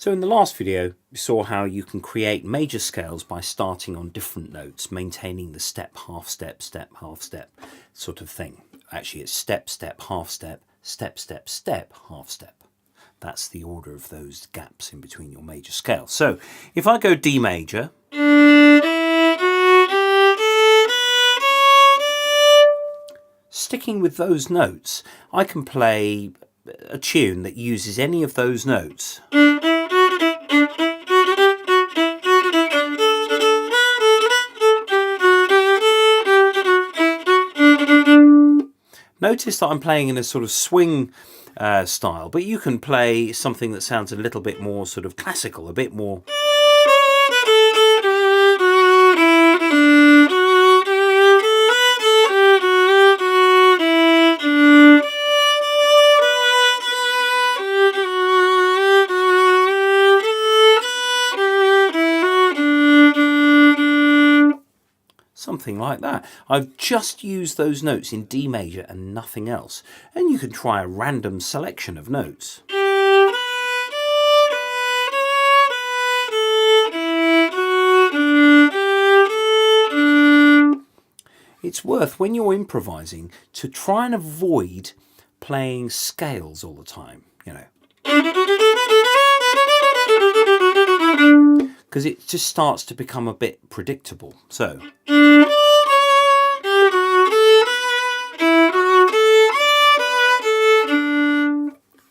So in the last video, we saw how you can create major scales by starting on different notes, maintaining the step, half step, step, half step sort of thing. Actually, it's step, step, half step, step, step, step, half step. That's the order of those gaps in between your major scales. So if I go D major, sticking with those notes, I can play a tune that uses any of those notes. Notice that I'm playing in a sort of swing style, but you can play something that sounds a little bit more sort of classical, a bit more. Something like that. I've just used those notes in D major and nothing else. And you can try a random selection of notes. It's worth, when you're improvising, to try and avoid playing scales all the time, you know. Because it just starts to become a bit predictable. So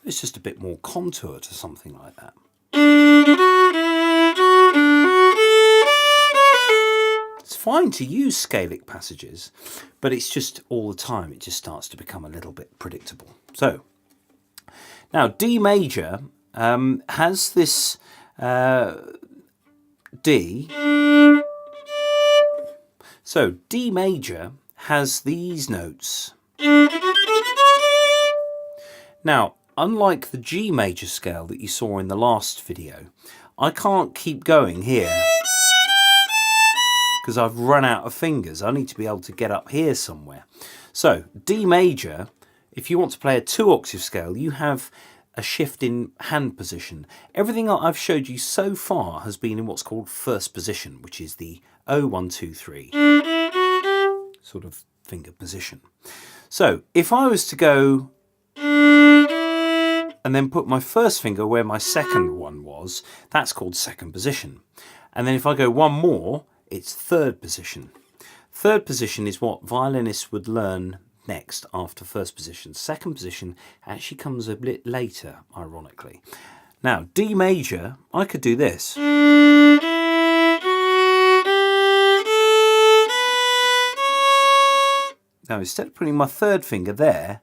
it's just a bit more contour to something like that. It's fine to use scalic passages, but it's just all the time it just starts to become a little bit predictable. So now D major has this D. So D major has these notes. Now, unlike the G major scale that you saw in the last video, I can't keep going here because I've run out of fingers. I need to be able to get up here somewhere. So D major, if you want to play a 2-octave scale, you have a shift in hand position. Everything that I've showed you so far has been in what's called first position, which is the 0, 1, 2, 3 sort of finger position. So if I was to go and then put my first finger where my second one was, that's called second position. And then if I go one more, it's third position. Third position is what violinists would learn next after first position. Second position actually comes a bit later, ironically. Now, D major, I could do this. Now, instead of putting my third finger there,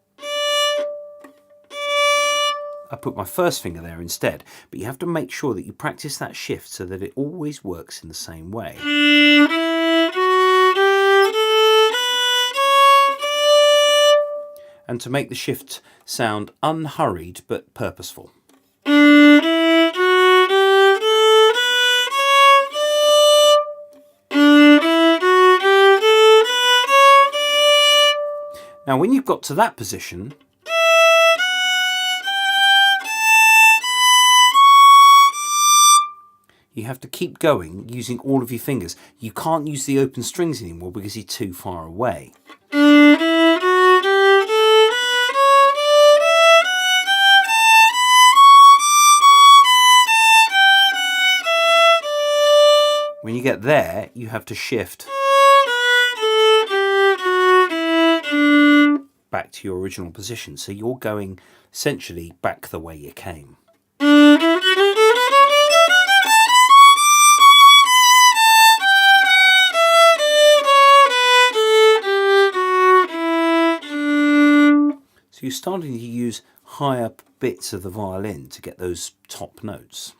I put my first finger there instead. But you have to make sure that you practice that shift so that it always works in the same way. And to make the shift sound unhurried but purposeful. Now when you've got to that position, you have to keep going using all of your fingers. You can't use the open strings anymore because you're too far away. When you get there, you have to shift back to your original position. So you're going essentially back the way you came. So you're starting to use higher bits of the violin to get those top notes.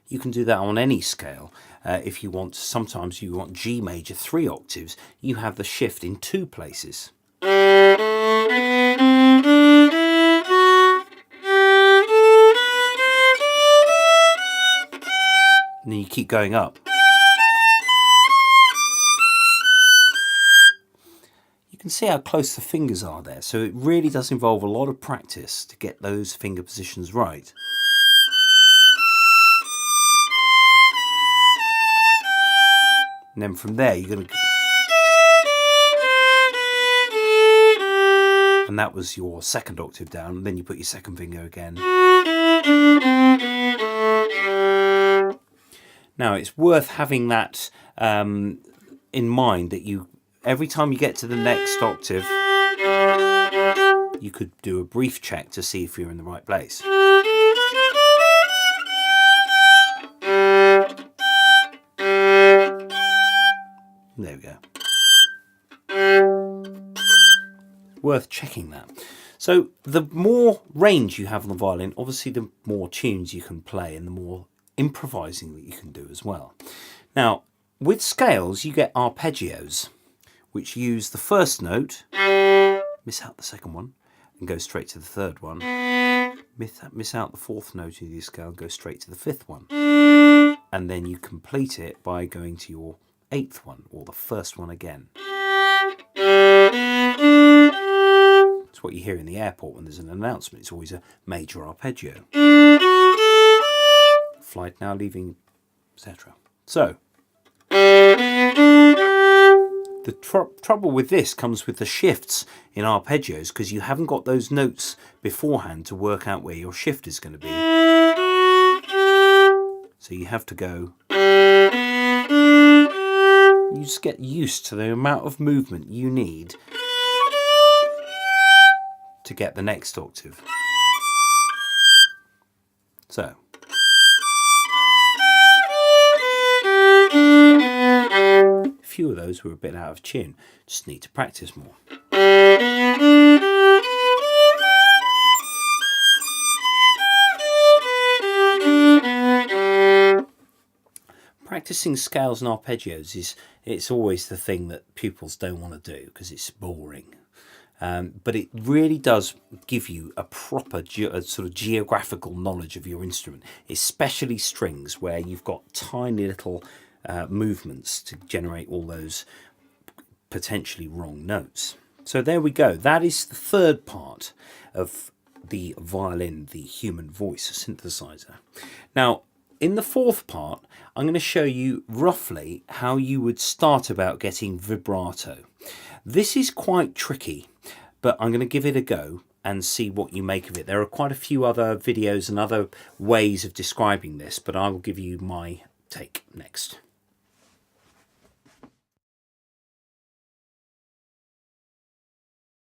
You can do that on any scale. If you want, sometimes you want G major 3 octaves, you have the shift in 2 places. And then you keep going up. You can see how close the fingers are there, so it really does involve a lot of practice to get those finger positions right. And then from there you're going to... And that was your second octave down. And then you put your second finger again. Now it's worth having that in mind, that you, every time you get to the next octave, you could do a brief check to see if you're in the right place. There we go. Worth checking that. So the more range you have on the violin, obviously the more tunes you can play and the more improvising that you can do as well. Now, with scales, you get arpeggios, which use the first note, miss out the second one, and go straight to the third one. Miss out the fourth note of the scale and go straight to the fifth one. And then you complete it by going to your eighth one, or the first one again. It's what you hear in the airport when there's an announcement. It's always a major arpeggio. Flight now leaving, etc. So, the trouble with this comes with the shifts in arpeggios, because you haven't got those notes beforehand to work out where your shift is going to be. So you have to go... You just get used to the amount of movement you need to get the next octave. So... a few of those were a bit out of tune. Just need to practice more. Practicing scales and arpeggios it's always the thing that pupils don't want to do because it's boring. But it really does give you a proper sort of geographical knowledge of your instrument, especially strings, where you've got tiny little movements to generate all those potentially wrong notes. So there we go. That is the third part of the violin, the human voice synthesizer. Now, in the fourth part, I'm going to show you roughly how you would start about getting vibrato. This is quite tricky, but I'm going to give it a go and see what you make of it. There are quite a few other videos and other ways of describing this, but I will give you my take next.